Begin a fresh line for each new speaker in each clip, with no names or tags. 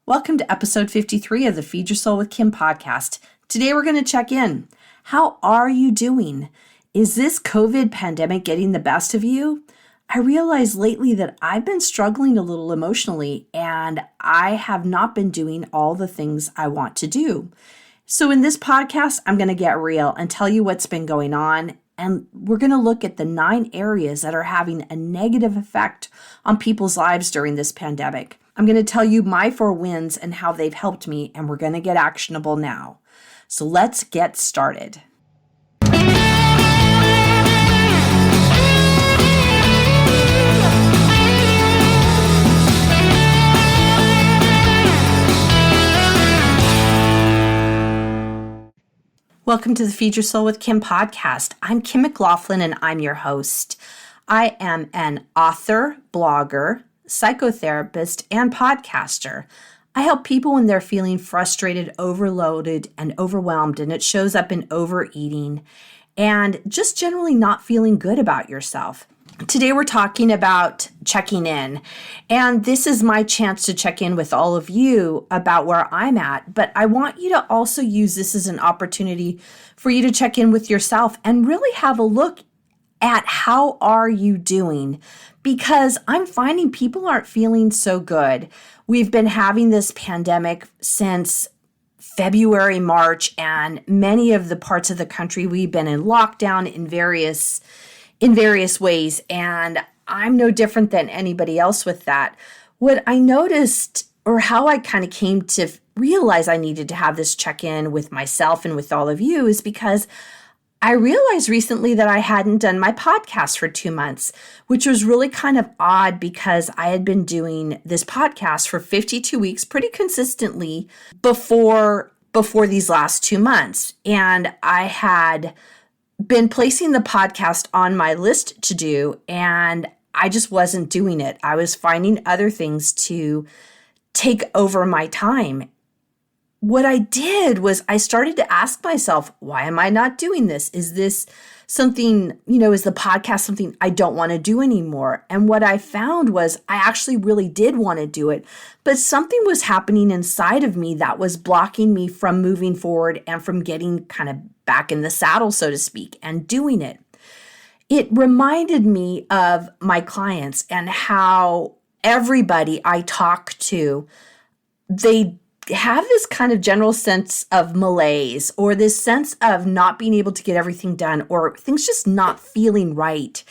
Welcome to episode 53 of the Feed Your Soul with Kim podcast. Today we're going to check in. How are you doing? Is this COVID pandemic getting the best of you? I realized lately that I've been struggling a little emotionally and I have not been doing all the things I want to do. So in this podcast, I'm going to get real and tell you what's been going on. And we're going to look at the 9 areas that are having a negative effect on people's lives during this pandemic. I'm going to tell you my 4 wins and how they've helped me, and we're going to get actionable now. So let's get started. Welcome to the Feed Your Soul with Kim podcast. I'm Kim McLaughlin and I'm your host. I am an author, blogger, psychotherapist, and podcaster. I help people when they're feeling frustrated, overloaded, and overwhelmed, and it shows up in overeating and just generally not feeling good about yourself. Today we're talking about checking in, and this is my chance to check in with all of you about where I'm at, but I want you to also use this as an opportunity for you to check in with yourself and really have a look at how are you doing, because I'm finding people aren't feeling so good. We've been having this pandemic since February, March, and many of the parts of the country we've been in lockdown in various ways, and I'm no different than anybody else with that. What I noticed, or how I kind of came to realize I needed to have this check-in with myself and with all of you, is because I realized recently that I hadn't done my podcast for 2 months, which was really kind of odd because I had been doing this podcast for 52 weeks pretty consistently before these last 2 months. And I had been placing the podcast on my list to do, and I just wasn't doing it. I was finding other things to take over my time. What I did was I started to ask myself, why am I not doing this? Is this something, is the podcast something I don't want to do anymore? And what I found was I actually really did want to do it, but something was happening inside of me that was blocking me from moving forward and from getting kind of back in the saddle, so to speak, and doing it. It reminded me of my clients and how everybody I talk to, they have this kind of general sense of malaise, or this sense of not being able to get everything done, or things just not feeling right.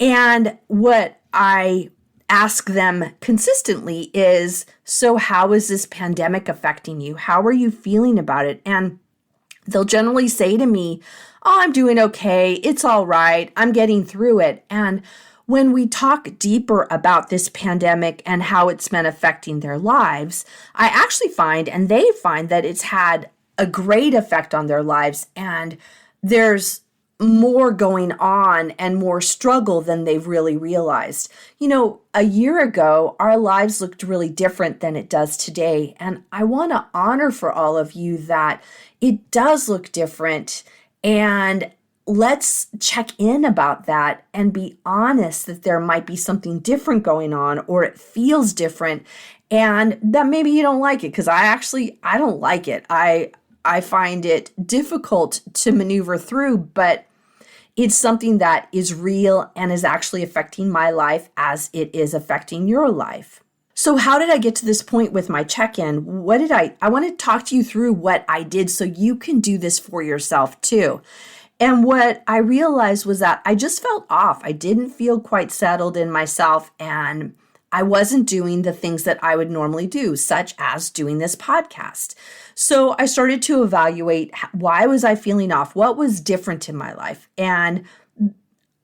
And what I ask them consistently is, so how is this pandemic affecting you? How are you feeling about it? And they'll generally say to me, oh, I'm doing okay. It's all right. I'm getting through it. And when we talk deeper about this pandemic and how it's been affecting their lives, I actually find, and they find, that it's had a great effect on their lives, and there's more going on and more struggle than they've really realized. A year ago, our lives looked really different than it does today, and I want to honor for all of you that it does look different, and let's check in about that and be honest that there might be something different going on, or it feels different, and that maybe you don't like it, because I don't like it. I find it difficult to maneuver through, but it's something that is real and is actually affecting my life as it is affecting your life. So how did I get to this point with my check-in? I want to talk to you through what I did so you can do this for yourself too. And what I realized was that I just felt off. I didn't feel quite settled in myself, and I wasn't doing the things that I would normally do, such as doing this podcast. So I started to evaluate, why was I feeling off? What was different in my life? And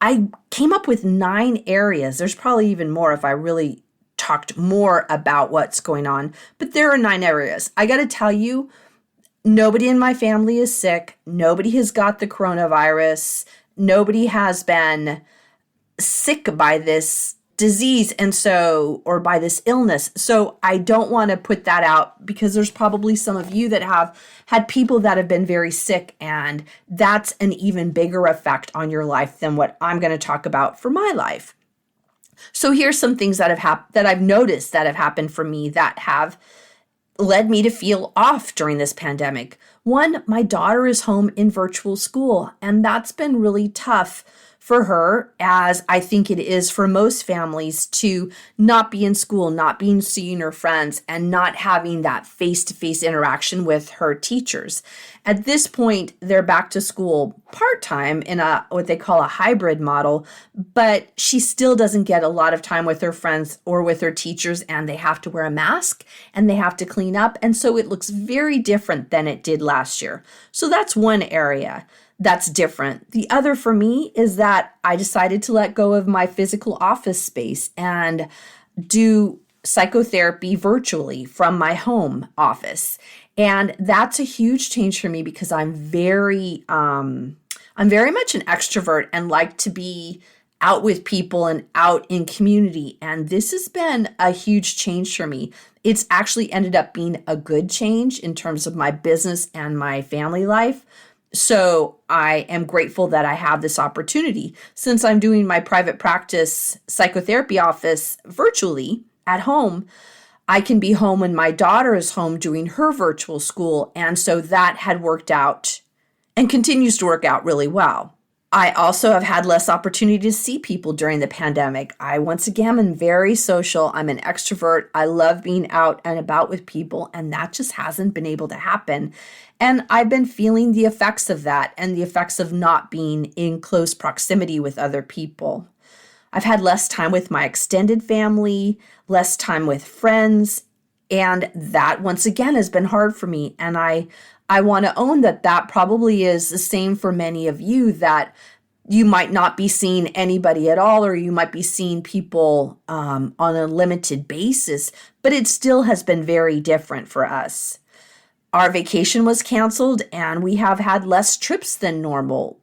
I came up with 9 areas. There's probably even more if I really talked more about what's going on, but there are 9 areas. I got to tell you, nobody in my family is sick. Nobody has got the coronavirus. Nobody has been sick by this disease or by this illness. So I don't want to put that out, because there's probably some of you that have had people that have been very sick, and that's an even bigger effect on your life than what I'm going to talk about for my life. So here's some things that I've noticed that have happened for me that have led me to feel off during this pandemic. One, my daughter is home in virtual school, and that's been really tough for her, as I think it is for most families, to not be in school, not being seeing her friends, and not having that face-to-face interaction with her teachers. At this point, they're back to school part-time in a what they call a hybrid model, but she still doesn't get a lot of time with her friends or with her teachers, and they have to wear a mask and they have to clean up. And so it looks very different than it did last year. So that's one area that's different. The other for me is that I decided to let go of my physical office space and do psychotherapy virtually from my home office. And that's a huge change for me because I'm very much an extrovert and like to be out with people and out in community. And this has been a huge change for me. It's actually ended up being a good change in terms of my business and my family life. So I am grateful that I have this opportunity. Since I'm doing my private practice psychotherapy office virtually at home, I can be home when my daughter is home doing her virtual school. And so that had worked out and continues to work out really well. I also have had less opportunity to see people during the pandemic. I, once again, am very social. I'm an extrovert. I love being out and about with people, and that just hasn't been able to happen. And I've been feeling the effects of that and the effects of not being in close proximity with other people. I've had less time with my extended family, less time with friends, and that, once again, has been hard for me. And I want to own that probably is the same for many of you, that you might not be seeing anybody at all, or you might be seeing people on a limited basis, but it still has been very different for us. Our vacation was canceled and we have had less trips than normal.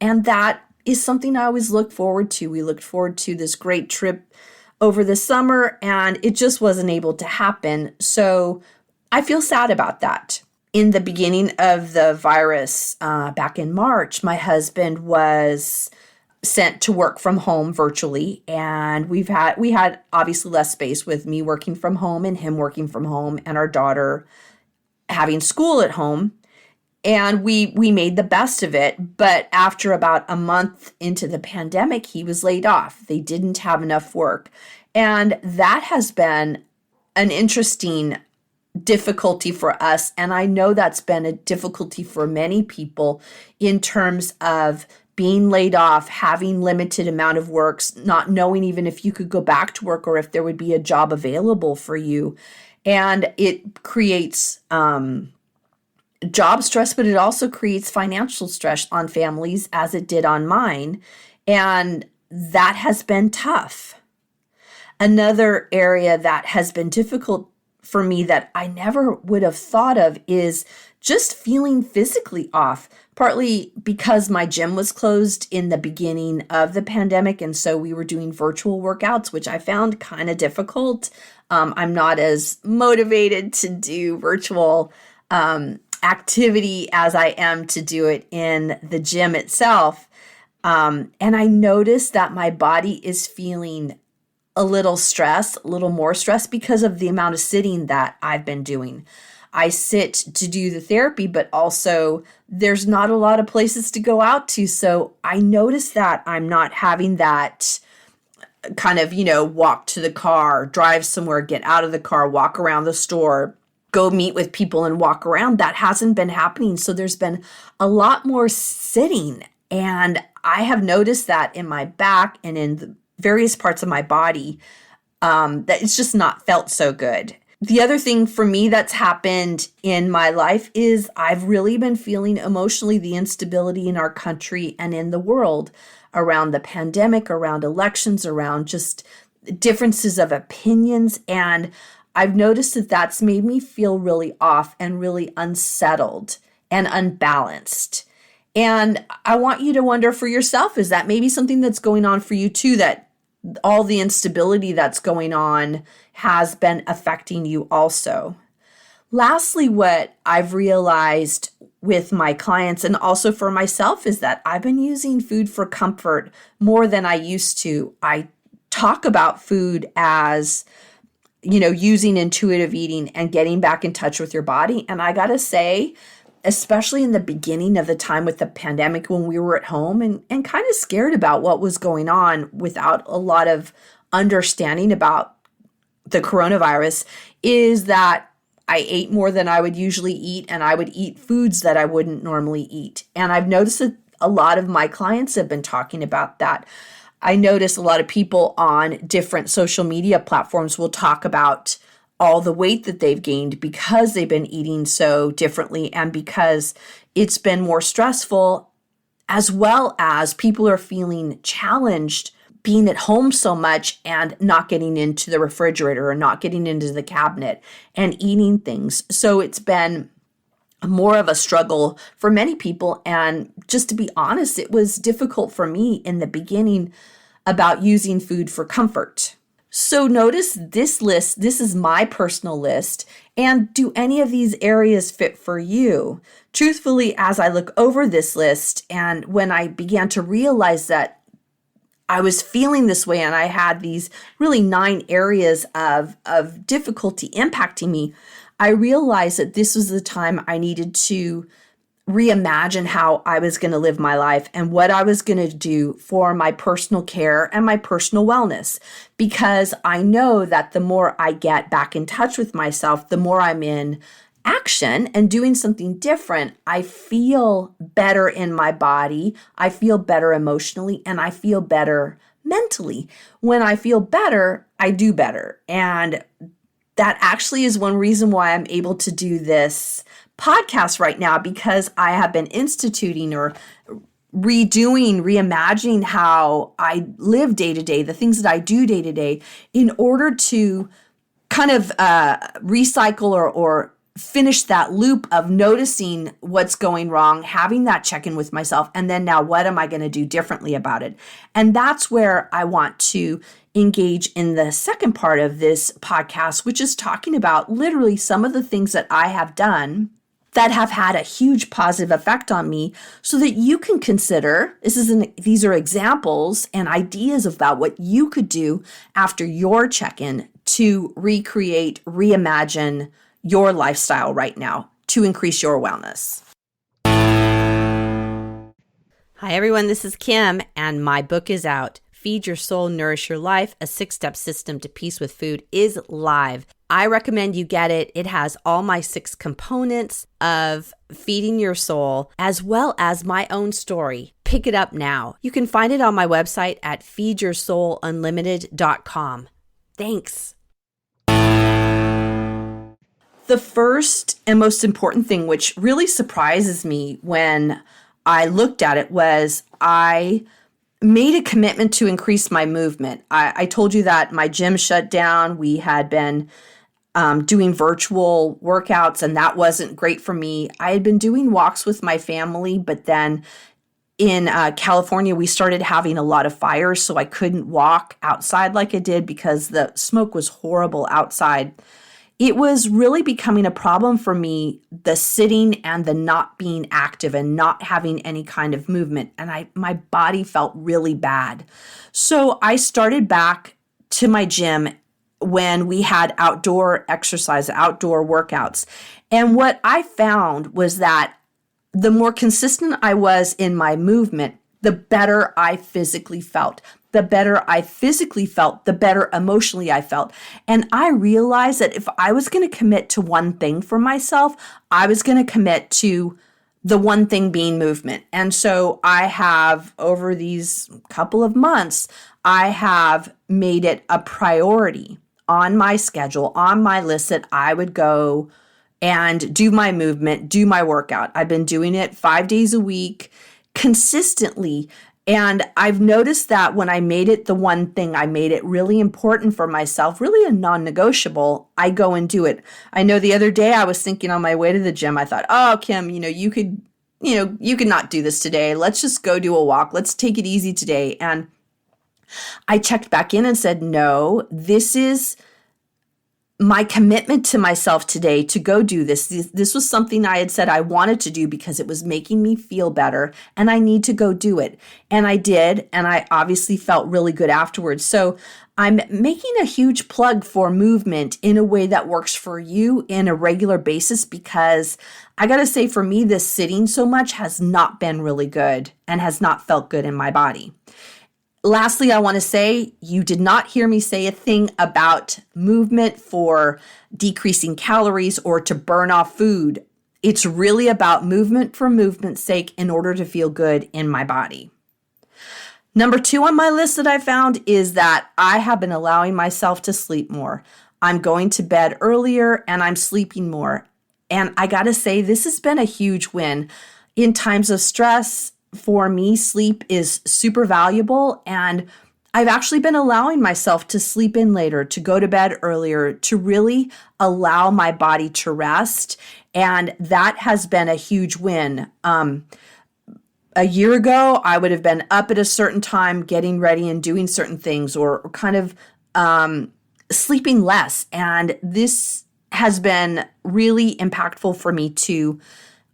And that is something I always look forward to. We looked forward to this great trip over the summer and it just wasn't able to happen. So I feel sad about that. In the beginning of the virus, back in March, my husband was sent to work from home virtually, and we had obviously less space with me working from home and him working from home, and our daughter having school at home. And we made the best of it. But after about a month into the pandemic, he was laid off. They didn't have enough work, and that has been an interesting difficulty for us. And I know that's been a difficulty for many people in terms of being laid off, having limited amount of works, not knowing even if you could go back to work or if there would be a job available for you. And it creates job stress, but it also creates financial stress on families, as it did on mine. And that has been tough. Another area that has been difficult for me that I never would have thought of is just feeling physically off, partly because my gym was closed in the beginning of the pandemic. And so we were doing virtual workouts, which I found kind of difficult. I'm not as motivated to do virtual activity as I am to do it in the gym itself. And I noticed that my body is feeling a little more stress because of the amount of sitting that I've been doing. I sit to do the therapy, but also there's not a lot of places to go out to. So I noticed that I'm not having that kind of, walk to the car, drive somewhere, get out of the car, walk around the store, go meet with people and walk around. That hasn't been happening. So there's been a lot more sitting. And I have noticed that in my back and in the various parts of my body, that it's just not felt so good. The other thing for me that's happened in my life is I've really been feeling emotionally the instability in our country and in the world around the pandemic, around elections, around just differences of opinions. And I've noticed that that's made me feel really off and really unsettled and unbalanced. And I want you to wonder for yourself, is that maybe something that's going on for you too, that all the instability that's going on has been affecting you also? Lastly, what I've realized with my clients and also for myself is that I've been using food for comfort more than I used to. I talk about food as using intuitive eating and getting back in touch with your body. And I got to say, especially in the beginning of the time with the pandemic when we were at home and kind of scared about what was going on without a lot of understanding about the coronavirus, is that I ate more than I would usually eat, and I would eat foods that I wouldn't normally eat. And I've noticed that a lot of my clients have been talking about that. I notice a lot of people on different social media platforms will talk about all the weight that they've gained because they've been eating so differently and because it's been more stressful, as well as people are feeling challenged being at home so much and not getting into the refrigerator or not getting into the cabinet and eating things. So it's been more of a struggle for many people. And just to be honest, it was difficult for me in the beginning about using food for comfort. So notice this list. This is my personal list. And do any of these areas fit for you? Truthfully, as I look over this list and when I began to realize that I was feeling this way and I had these really 9 areas of difficulty impacting me, I realized that this was the time I needed to reimagine how I was going to live my life and what I was going to do for my personal care and my personal wellness. Because I know that the more I get back in touch with myself, the more I'm in action and doing something different, I feel better in my body, I feel better emotionally, and I feel better mentally. When I feel better, I do better. And that actually is one reason why I'm able to do this podcast right now, because I have been instituting or reimagining how I live day to day, the things that I do day to day, in order to kind of recycle or finish that loop of noticing what's going wrong, having that check-in with myself, and then now what am I going to do differently about it? And that's where I want to engage in the second part of this podcast, which is talking about literally some of the things that I have done that have had a huge positive effect on me, so that you can consider, these are examples and ideas about what you could do after your check-in to recreate, reimagine your lifestyle right now to increase your wellness. Hi, everyone. This is Kim, and my book is out. Feed Your Soul, Nourish Your Life, a 6-step system to peace with food is live. I recommend you get it. It has all my 6 components of feeding your soul, as well as my own story. Pick it up now. You can find it on my website at feedyoursoulunlimited.com. Thanks. The first and most important thing, which really surprises me when I looked at it, was I made a commitment to increase my movement. I told you that my gym shut down. We had been doing virtual workouts, and that wasn't great for me. I had been doing walks with my family, but then in California, we started having a lot of fires, so I couldn't walk outside like I did because the smoke was horrible outside. It was really becoming a problem for me, the sitting and the not being active and not having any kind of movement. And my body felt really bad. So I started back to my gym when we had outdoor exercise, outdoor workouts. And what I found was that the more consistent I was in my movement, the better I physically felt. The better I physically felt, the better emotionally I felt. And I realized that if I was going to commit to one thing for myself, I was going to commit to the one thing being movement. And so I have, over these couple of months, I have made it a priority on my schedule, on my list, that I would go and do my movement, do my workout. I've been doing it 5 days a week consistently. And I've noticed that when I made it the one thing, I made it really important for myself, really a non-negotiable, I go and do it. I know the other day I was thinking on my way to the gym, I thought, oh, Kim, you could not do this today. Let's just go do a walk. Let's take it easy today. And I checked back in and said, no, this is my commitment to myself today to go do this. This was something I had said I wanted to do because it was making me feel better and I need to go do it. And I did. And I obviously felt really good afterwards. So I'm making a huge plug for movement in a way that works for you in a regular basis, because I got to say, for me, this sitting so much has not been really good and has not felt good in my body. Lastly, I want to say you did not hear me say a thing about movement for decreasing calories or to burn off food. It's really about movement for movement's sake in order to feel good in my body. Number 2 on my list that I found is that I have been allowing myself to sleep more. I'm going to bed earlier and I'm sleeping more. And I got to say, this has been a huge win. In times of stress, for me, sleep is super valuable, and I've actually been allowing myself to sleep in later, to go to bed earlier, to really allow my body to rest, and that has been a huge win. A year ago, I would have been up at a certain time, getting ready and doing certain things, or kind of sleeping less, and this has been really impactful for me to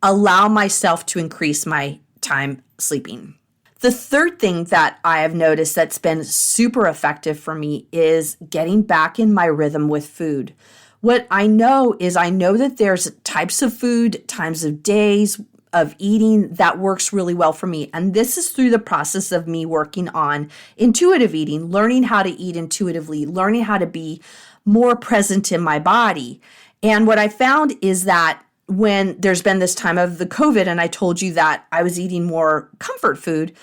allow myself to increase my time sleeping. The third thing that I have noticed that's been super effective for me is getting back in my rhythm with food. What I know is I know that there's types of food, times of days of eating that works really well for me. And this is through the process of me working on intuitive eating, learning how to eat intuitively, learning how to be more present in my body. And what I found is that when there's been this time of the COVID and I told you that I was eating more comfort food,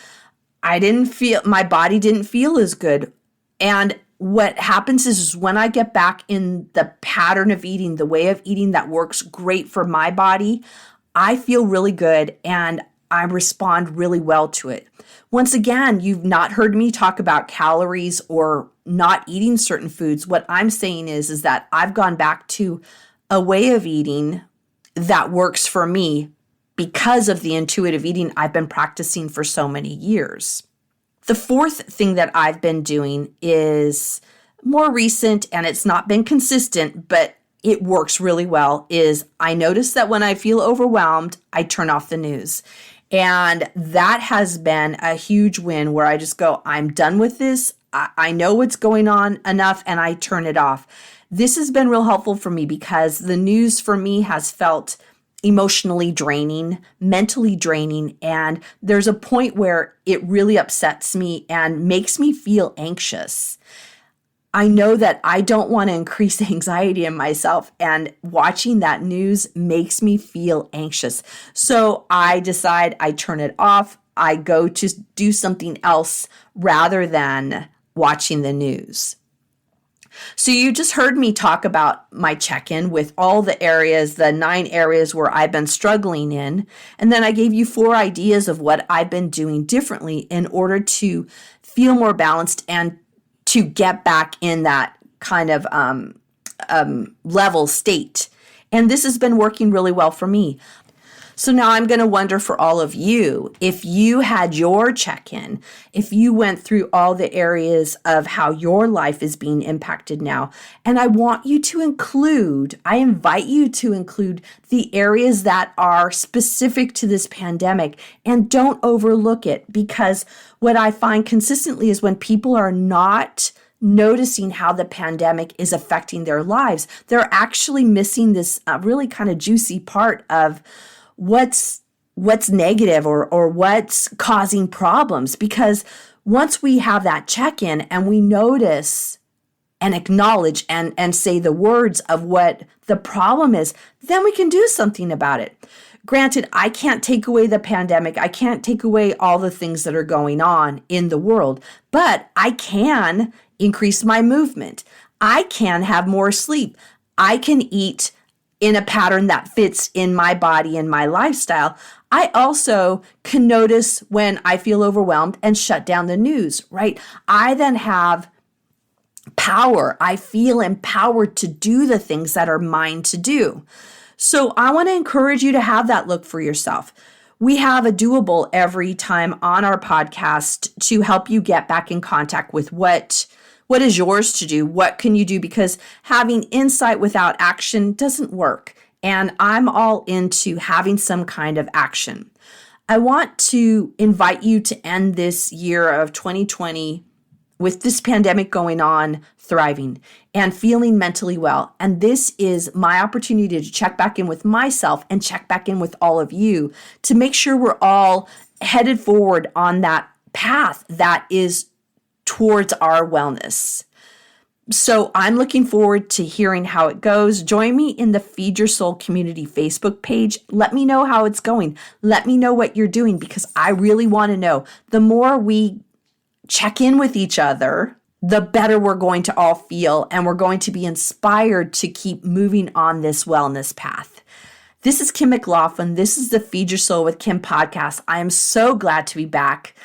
my body didn't feel as good. And what happens is when I get back in the pattern of eating, the way of eating that works great for my body, I feel really good and I respond really well to it. Once again, you've not heard me talk about calories or not eating certain foods. What I'm saying is that I've gone back to a way of eating that works for me because of the intuitive eating I've been practicing for so many years. The fourth thing that I've been doing is more recent, and it's not been consistent, but it works really well, is I notice that when I feel overwhelmed, I turn off the news. And that has been a huge win where I just go, I'm done with this. I know what's going on enough, and I turn it off. This has been real helpful for me because the news for me has felt emotionally draining, mentally draining, and there's a point where it really upsets me and makes me feel anxious. I know that I don't want to increase anxiety in myself, and watching that news makes me feel anxious. So I decide I turn it off. I go to do something else rather than watching the news. So you just heard me talk about my check-in with all the areas, the 9 areas where I've been struggling in. And then I gave you 4 ideas of what I've been doing differently in order to feel more balanced and to get back in that kind of level state. And this has been working really well for me. So now I'm going to wonder for all of you, if you had your check-in, if you went through all the areas of how your life is being impacted now. And I invite you to include the areas that are specific to this pandemic, and don't overlook it, because what I find consistently is when people are not noticing how the pandemic is affecting their lives, they're actually missing this really kind of juicy part of what's negative or what's causing problems. Because once we have that check-in and we notice and acknowledge and say the words of what the problem is, then we can do something about it. Granted, I can't take away the pandemic. I can't take away all the things that are going on in the world, but I can increase my movement. I can have more sleep. I can eat in a pattern that fits in my body and my lifestyle. I also can notice when I feel overwhelmed and shut down the news, right? I then have power. I feel empowered to do the things that are mine to do. So I want to encourage you to have that look for yourself. We have a doable every time on our podcast to help you get back in contact with what What is yours to do? What can you do? Because having insight without action doesn't work. And I'm all into having some kind of action. I want to invite you to end this year of 2020 with this pandemic going on, thriving and feeling mentally well. And this is my opportunity to check back in with myself and check back in with all of you to make sure we're all headed forward on that path that is towards our wellness. So I'm looking forward to hearing how it goes. Join me in the Feed Your Soul community Facebook page. Let me know how it's going. Let me know what you're doing because I really want to know. The more we check in with each other, the better we're going to all feel, and we're going to be inspired to keep moving on this wellness path. This is Kim McLaughlin. This is the Feed Your Soul with Kim podcast. I am so glad to be back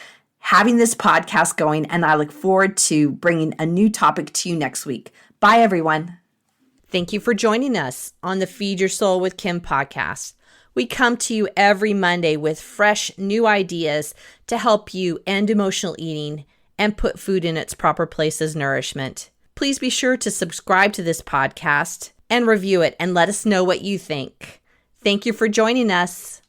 having this podcast going, and I look forward to bringing a new topic to you next week. Bye, everyone. Thank you for joining us on the Feed Your Soul with Kim podcast. We come to you every Monday with fresh new ideas to help you end emotional eating and put food in its proper place as nourishment. Please be sure to subscribe to this podcast and review it and let us know what you think. Thank you for joining us.